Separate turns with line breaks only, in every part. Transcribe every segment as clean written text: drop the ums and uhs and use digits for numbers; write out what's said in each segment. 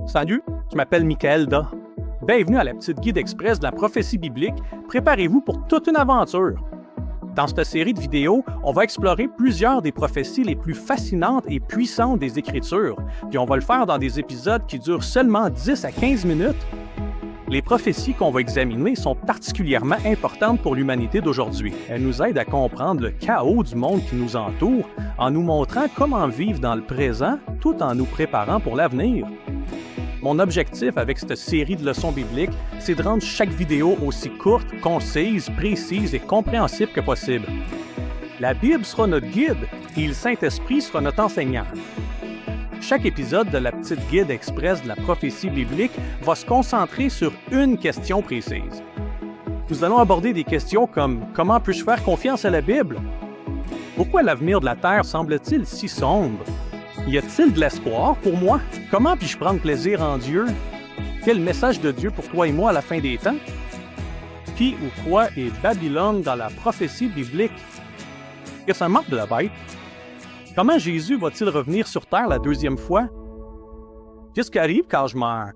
Salut, je m'appelle Michael Da. Bienvenue à la petite guide express de la prophétie biblique. Préparez-vous pour toute une aventure. Dans cette série de vidéos, on va explorer plusieurs des prophéties les plus fascinantes et puissantes des Écritures, puis on va le faire dans des épisodes qui durent seulement 10 à 15 minutes. Les prophéties qu'on va examiner sont particulièrement importantes pour l'humanité d'aujourd'hui. Elles nous aident à comprendre le chaos du monde qui nous entoure, en nous montrant comment vivre dans le présent tout en nous préparant pour l'avenir. Mon objectif avec cette série de leçons bibliques, c'est de rendre chaque vidéo aussi courte, concise, précise et compréhensible que possible. La Bible sera notre guide et le Saint-Esprit sera notre enseignant. Chaque épisode de la petite guide express de la prophétie biblique va se concentrer sur une question précise. Nous allons aborder des questions comme « Comment puis-je faire confiance à la Bible? » Pourquoi l'avenir de la Terre semble-t-il si sombre? Y a-t-il de l'espoir pour moi? Comment puis-je prendre plaisir en Dieu? Quel message de Dieu pour toi et moi à la fin des temps? Qui ou quoi est Babylone dans la prophétie biblique? Qu'est-ce que ça manque de la bête? Comment Jésus va-t-il revenir sur terre la deuxième fois? Qu'est-ce qui arrive quand je meurs?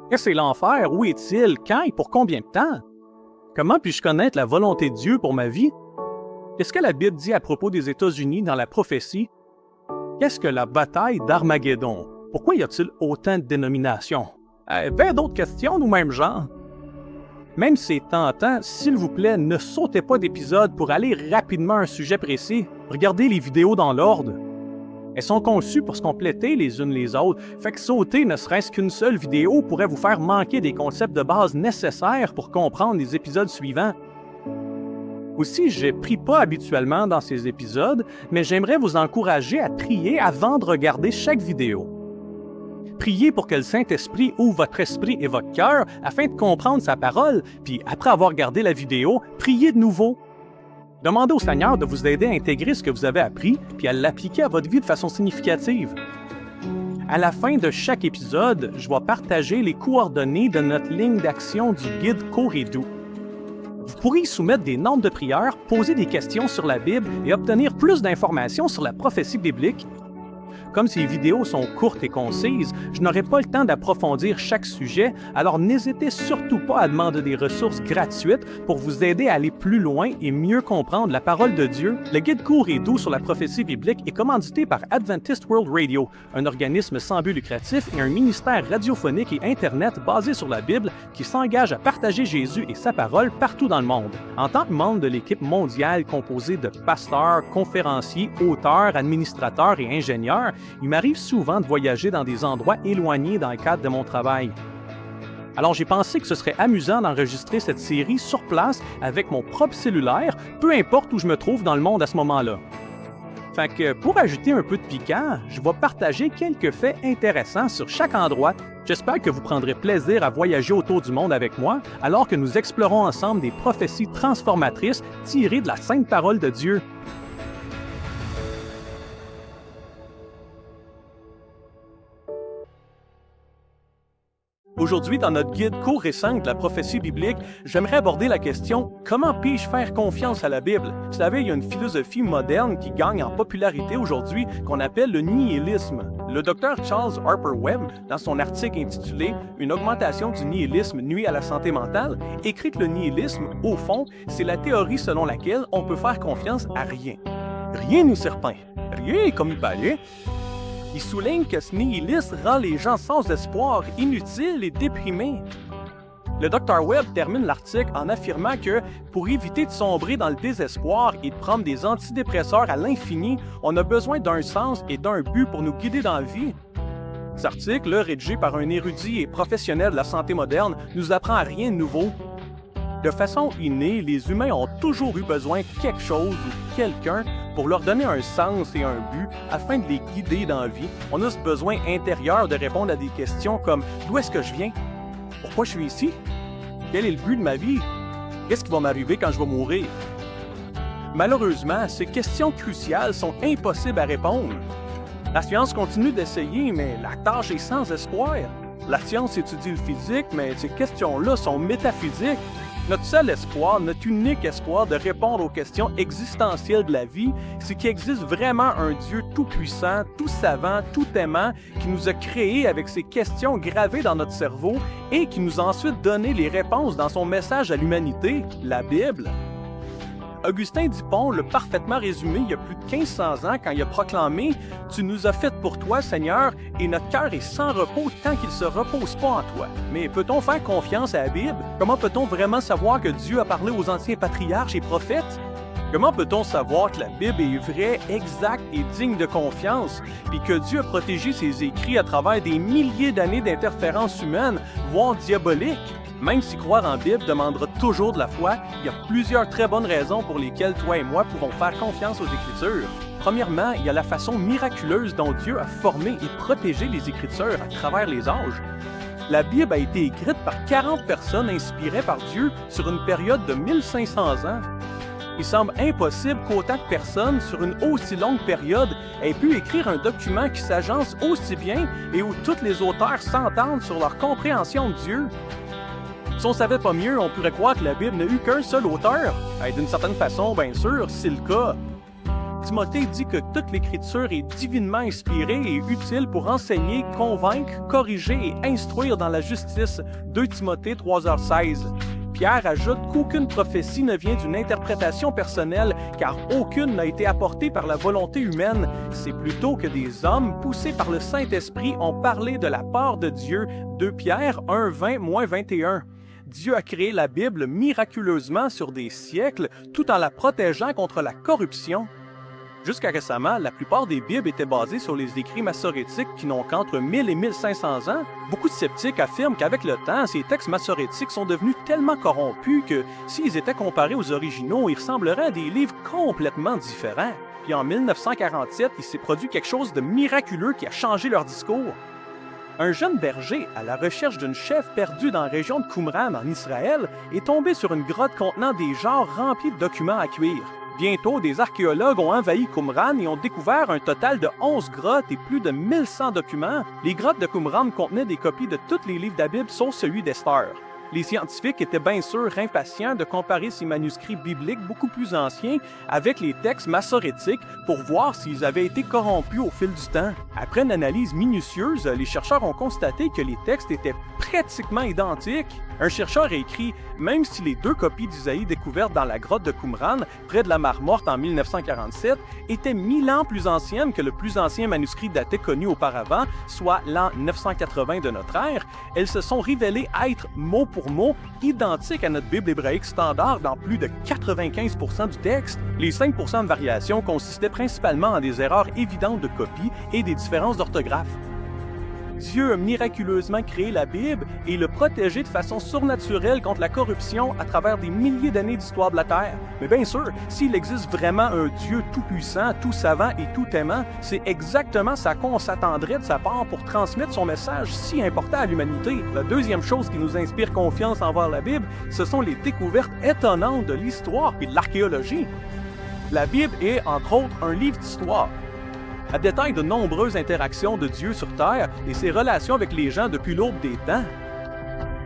Qu'est-ce que c'est l'enfer? Où est-il? Quand et pour combien de temps? Comment puis-je connaître la volonté de Dieu pour ma vie? Qu'est-ce que la Bible dit à propos des États-Unis dans la prophétie? Qu'est-ce que la bataille d'Armageddon? Pourquoi y a-t-il autant de dénominations? Ben d'autres questions du même genre. Même si c'est tentant, s'il vous plaît, ne sautez pas d'épisode pour aller rapidement à un sujet précis. Regardez les vidéos dans l'ordre. Elles sont conçues pour se compléter les unes les autres, fait que sauter ne serait-ce qu'une seule vidéo pourrait vous faire manquer des concepts de base nécessaires pour comprendre les épisodes suivants. Aussi, je ne prie pas habituellement dans ces épisodes, mais j'aimerais vous encourager à prier avant de regarder chaque vidéo. Priez pour que le Saint-Esprit ouvre votre esprit et votre cœur afin de comprendre sa parole, puis après avoir regardé la vidéo, priez de nouveau. Demandez au Seigneur de vous aider à intégrer ce que vous avez appris, puis à l'appliquer à votre vie de façon significative. À la fin de chaque épisode, je vais partager les coordonnées de notre ligne d'action du guide court et doux. Vous pourrez y soumettre des notes de prière, poser des questions sur la Bible et obtenir plus d'informations sur la prophétie biblique. Comme ces vidéos sont courtes et concises, je n'aurai pas le temps d'approfondir chaque sujet, alors n'hésitez surtout pas à demander des ressources gratuites pour vous aider à aller plus loin et mieux comprendre la parole de Dieu. Le guide court et doux sur la prophétie biblique est commandité par Adventist World Radio, un organisme sans but lucratif et un ministère radiophonique et Internet basé sur la Bible qui s'engage à partager Jésus et sa parole partout dans le monde. En tant que membre de l'équipe mondiale composée de pasteurs, conférenciers, auteurs, administrateurs et ingénieurs, il m'arrive souvent de voyager dans des endroits éloignés dans le cadre de mon travail. Alors j'ai pensé que ce serait amusant d'enregistrer cette série sur place avec mon propre cellulaire, peu importe où je me trouve dans le monde à ce moment-là. Fait que pour ajouter un peu de piquant, je vais partager quelques faits intéressants sur chaque endroit. J'espère que vous prendrez plaisir à voyager autour du monde avec moi, alors que nous explorons ensemble des prophéties transformatrices tirées de la sainte parole de Dieu. Aujourd'hui, dans notre guide court et simple de la prophétie biblique, j'aimerais aborder la question « Comment puis-je faire confiance à la Bible? » Vous savez, il y a une philosophie moderne qui gagne en popularité aujourd'hui qu'on appelle le nihilisme. Le docteur Charles Harper Webb, dans son article intitulé « Une augmentation du nihilisme nuit à la santé mentale », écrit que le nihilisme, au fond, c'est la théorie selon laquelle on peut faire confiance à rien. Rien nous surprend. Rien est comme il paraît. Il souligne que ce nihilisme rend les gens sans espoir, inutiles et déprimés. Le Dr. Webb termine l'article en affirmant que pour éviter de sombrer dans le désespoir et de prendre des antidépresseurs à l'infini, on a besoin d'un sens et d'un but pour nous guider dans la vie. Cet article, rédigé par un érudit et professionnel de la santé moderne, nous apprend à rien de nouveau. De façon innée, les humains ont toujours eu besoin de quelque chose ou quelqu'un pour leur donner un sens et un but afin de les guider dans la vie. On a ce besoin intérieur de répondre à des questions comme « D'où est-ce que je viens? Pourquoi je suis ici? Quel est le but de ma vie? Qu'est-ce qui va m'arriver quand je vais mourir? » Malheureusement, ces questions cruciales sont impossibles à répondre. La science continue d'essayer, mais la tâche est sans espoir. La science étudie le physique, mais ces questions-là sont métaphysiques. Notre seul espoir, notre unique espoir de répondre aux questions existentielles de la vie, c'est qu'il existe vraiment un Dieu tout-puissant, tout-savant, tout-aimant, qui nous a créés avec ces questions gravées dans notre cerveau et qui nous a ensuite donné les réponses dans son message à l'humanité, la Bible. Augustin d'Hippon l'a parfaitement résumé il y a plus de 1500 ans quand il a proclamé « Tu nous as fait pour toi, Seigneur, et notre cœur est sans repos tant qu'il ne se repose pas en toi. » Mais peut-on faire confiance à la Bible? Comment peut-on vraiment savoir que Dieu a parlé aux anciens patriarches et prophètes? Comment peut-on savoir que la Bible est vraie, exacte et digne de confiance, puis que Dieu a protégé ses écrits à travers des milliers d'années d'interférences humaines, voire diaboliques? Même si croire en Bible demandera toujours de la foi, il y a plusieurs très bonnes raisons pour lesquelles toi et moi pouvons faire confiance aux Écritures. Premièrement, il y a la façon miraculeuse dont Dieu a formé et protégé les Écritures à travers les âges. La Bible a été écrite par 40 personnes inspirées par Dieu sur une période de 1500 ans. Il semble impossible qu'autant de personnes, sur une aussi longue période, aient pu écrire un document qui s'agence aussi bien et où tous les auteurs s'entendent sur leur compréhension de Dieu. Si on ne savait pas mieux, on pourrait croire que la Bible n'a eu qu'un seul auteur. D'une certaine façon, bien sûr, c'est le cas. Timothée dit que toute l'Écriture est divinement inspirée et utile pour enseigner, convaincre, corriger et instruire dans la justice. 2 Timothée 3h16. Pierre ajoute qu'aucune prophétie ne vient d'une interprétation personnelle, car aucune n'a été apportée par la volonté humaine. C'est plutôt que des hommes, poussés par le Saint-Esprit, ont parlé de la part de Dieu. 2 Pierre 1:20-21. Dieu a créé la Bible miraculeusement sur des siècles, tout en la protégeant contre la corruption. Jusqu'à récemment, la plupart des Bibles étaient basées sur les écrits massorétiques qui n'ont qu'entre 1000 et 1500 ans. Beaucoup de sceptiques affirment qu'avec le temps, ces textes massorétiques sont devenus tellement corrompus que, s'ils étaient comparés aux originaux, ils ressembleraient à des livres complètement différents. Puis en 1947, il s'est produit quelque chose de miraculeux qui a changé leur discours. Un jeune berger, à la recherche d'une chèvre perdue dans la région de Qumran en Israël, est tombé sur une grotte contenant des jarres remplies de documents à cuire. Bientôt, des archéologues ont envahi Qumran et ont découvert un total de 11 grottes et plus de 1100 documents. Les grottes de Qumran contenaient des copies de tous les livres de la Bible sauf celui d'Esther. Les scientifiques étaient bien sûr impatients de comparer ces manuscrits bibliques beaucoup plus anciens avec les textes massorétiques pour voir s'ils avaient été corrompus au fil du temps. Après une analyse minutieuse, les chercheurs ont constaté que les textes étaient pratiquement identiques. Un chercheur a écrit « Même si les 2 copies d'Isaïe découvertes dans la grotte de Qumran, près de la Mer Morte en 1947, étaient 1000 ans plus anciennes que le plus ancien manuscrit daté connu auparavant, soit l'an 980 de notre ère, elles se sont révélées être mot pour mot identiques à notre Bible hébraïque standard dans plus de 95% du texte. Les 5% de variation consistaient principalement en des erreurs évidentes de copie et des différences d'orthographe. Dieu a miraculeusement créé la Bible et l'a protégée de façon surnaturelle contre la corruption à travers des milliers d'années d'histoire de la Terre. Mais bien sûr, s'il existe vraiment un Dieu tout-puissant, tout-savant et tout-aimant, c'est exactement ce à quoi on s'attendrait de sa part pour transmettre son message si important à l'humanité. La deuxième chose qui nous inspire confiance envers la Bible, ce sont les découvertes étonnantes de l'histoire et de l'archéologie. La Bible est, entre autres, un livre d'histoire. Elle détaille de nombreuses interactions de Dieu sur Terre et ses relations avec les gens depuis l'aube des temps.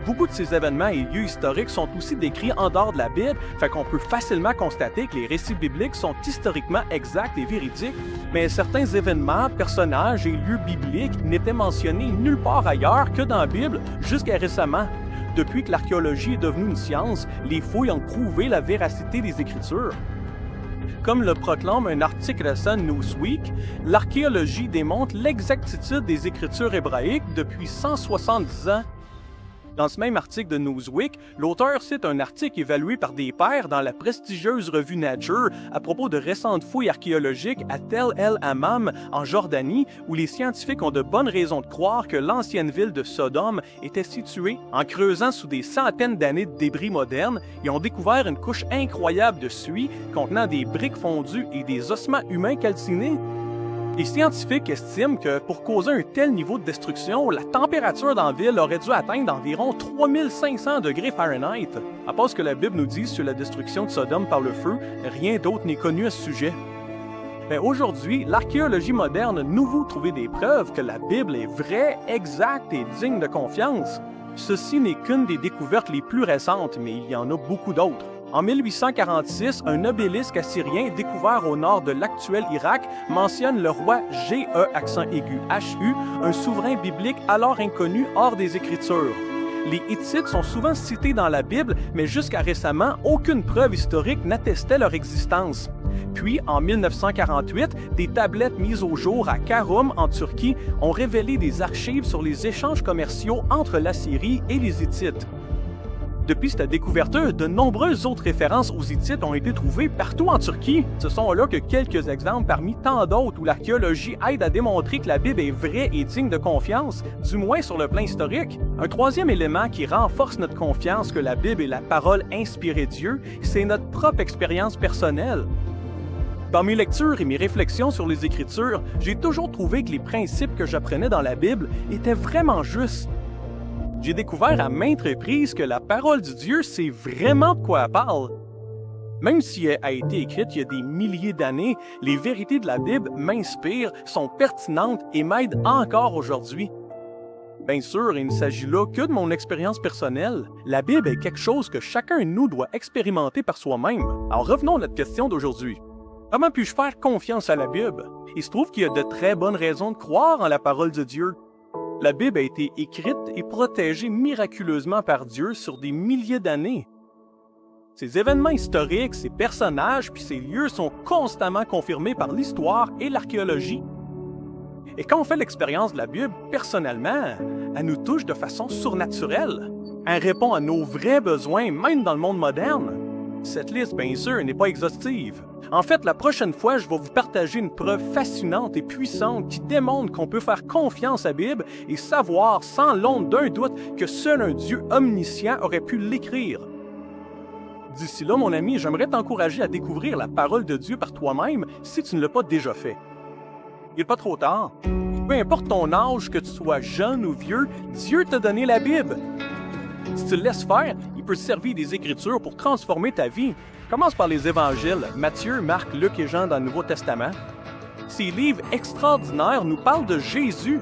Beaucoup de ces événements et lieux historiques sont aussi décrits en dehors de la Bible, fait qu'on peut facilement constater que les récits bibliques sont historiquement exacts et véridiques. Mais certains événements, personnages et lieux bibliques n'étaient mentionnés nulle part ailleurs que dans la Bible jusqu'à récemment. Depuis que l'archéologie est devenue une science, les fouilles ont prouvé la véracité des Écritures. Comme le proclame un article récent de Newsweek, l'archéologie démontre l'exactitude des Écritures hébraïques depuis 170 ans. Dans ce même article de Newsweek, l'auteur cite un article évalué par des pairs dans la prestigieuse revue Nature à propos de récentes fouilles archéologiques à Tel El Hammam en Jordanie, où les scientifiques ont de bonnes raisons de croire que l'ancienne ville de Sodome était située. En creusant sous des centaines d'années de débris modernes, ils ont découvert une couche incroyable de suie contenant des briques fondues et des ossements humains calcinés. Les scientifiques estiment que pour causer un tel niveau de destruction, la température dans la ville aurait dû atteindre environ 3500 degrés Fahrenheit. À part ce que la Bible nous dit sur la destruction de Sodome par le feu, rien d'autre n'est connu à ce sujet. Mais aujourd'hui, l'archéologie moderne nous trouve des preuves que la Bible est vraie, exacte et digne de confiance. Ceci n'est qu'une des découvertes les plus récentes, mais il y en a beaucoup d'autres. En 1846, un obélisque assyrien découvert au nord de l'actuel Irak mentionne le roi G-E-Hu, un souverain biblique alors inconnu hors des Écritures. Les Hittites sont souvent cités dans la Bible, mais jusqu'à récemment, aucune preuve historique n'attestait leur existence. Puis, en 1948, des tablettes mises au jour à Karaman, en Turquie, ont révélé des archives sur les échanges commerciaux entre l'Assyrie et les Hittites. Depuis cette découverte, de nombreuses autres références aux Hittites ont été trouvées partout en Turquie. Ce sont là que quelques exemples parmi tant d'autres où l'archéologie aide à démontrer que la Bible est vraie et digne de confiance, du moins sur le plan historique. Un troisième élément qui renforce notre confiance que la Bible est la parole inspirée de Dieu, c'est notre propre expérience personnelle. Dans mes lectures et mes réflexions sur les Écritures, j'ai toujours trouvé que les principes que j'apprenais dans la Bible étaient vraiment justes. J'ai découvert à maintes reprises que la parole de Dieu, c'est vraiment de quoi elle parle. Même si elle a été écrite il y a des milliers d'années, les vérités de la Bible m'inspirent, sont pertinentes et m'aident encore aujourd'hui. Bien sûr, il ne s'agit là que de mon expérience personnelle. La Bible est quelque chose que chacun de nous doit expérimenter par soi-même. Alors revenons à notre question d'aujourd'hui. Comment puis-je faire confiance à la Bible? Il se trouve qu'il y a de très bonnes raisons de croire en la parole de Dieu. La Bible a été écrite et protégée miraculeusement par Dieu sur des milliers d'années. Ces événements historiques, ces personnages puis ces lieux sont constamment confirmés par l'histoire et l'archéologie. Et quand on fait l'expérience de la Bible, personnellement, elle nous touche de façon surnaturelle. Elle répond à nos vrais besoins, même dans le monde moderne. Cette liste, bien sûr, n'est pas exhaustive. En fait, la prochaine fois, je vais vous partager une preuve fascinante et puissante qui démontre qu'on peut faire confiance à la Bible et savoir sans l'ombre d'un doute que seul un Dieu omniscient aurait pu l'écrire. D'ici là, mon ami, j'aimerais t'encourager à découvrir la parole de Dieu par toi-même si tu ne l'as pas déjà fait. Il n'est pas trop tard. Peu importe ton âge, que tu sois jeune ou vieux, Dieu t'a donné la Bible. Si tu le laisses faire, il peut servir des Écritures pour transformer ta vie. Commence par les Évangiles, Matthieu, Marc, Luc et Jean dans le Nouveau Testament. Ces livres extraordinaires nous parlent de Jésus.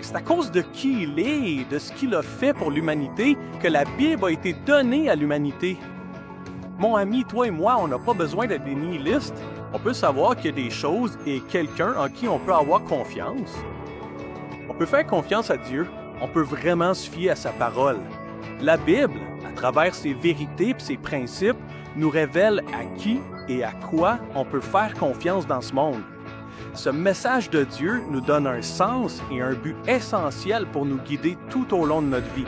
C'est à cause de qui il est et de ce qu'il a fait pour l'humanité que la Bible a été donnée à l'humanité. Mon ami, toi et moi, on n'a pas besoin d'être des nihilistes. On peut savoir qu'il y a des choses et quelqu'un en qui on peut avoir confiance. On peut faire confiance à Dieu. On peut vraiment se fier à sa parole. La Bible, à travers ses vérités et ses principes, nous révèle à qui et à quoi on peut faire confiance dans ce monde. Ce message de Dieu nous donne un sens et un but essentiel pour nous guider tout au long de notre vie.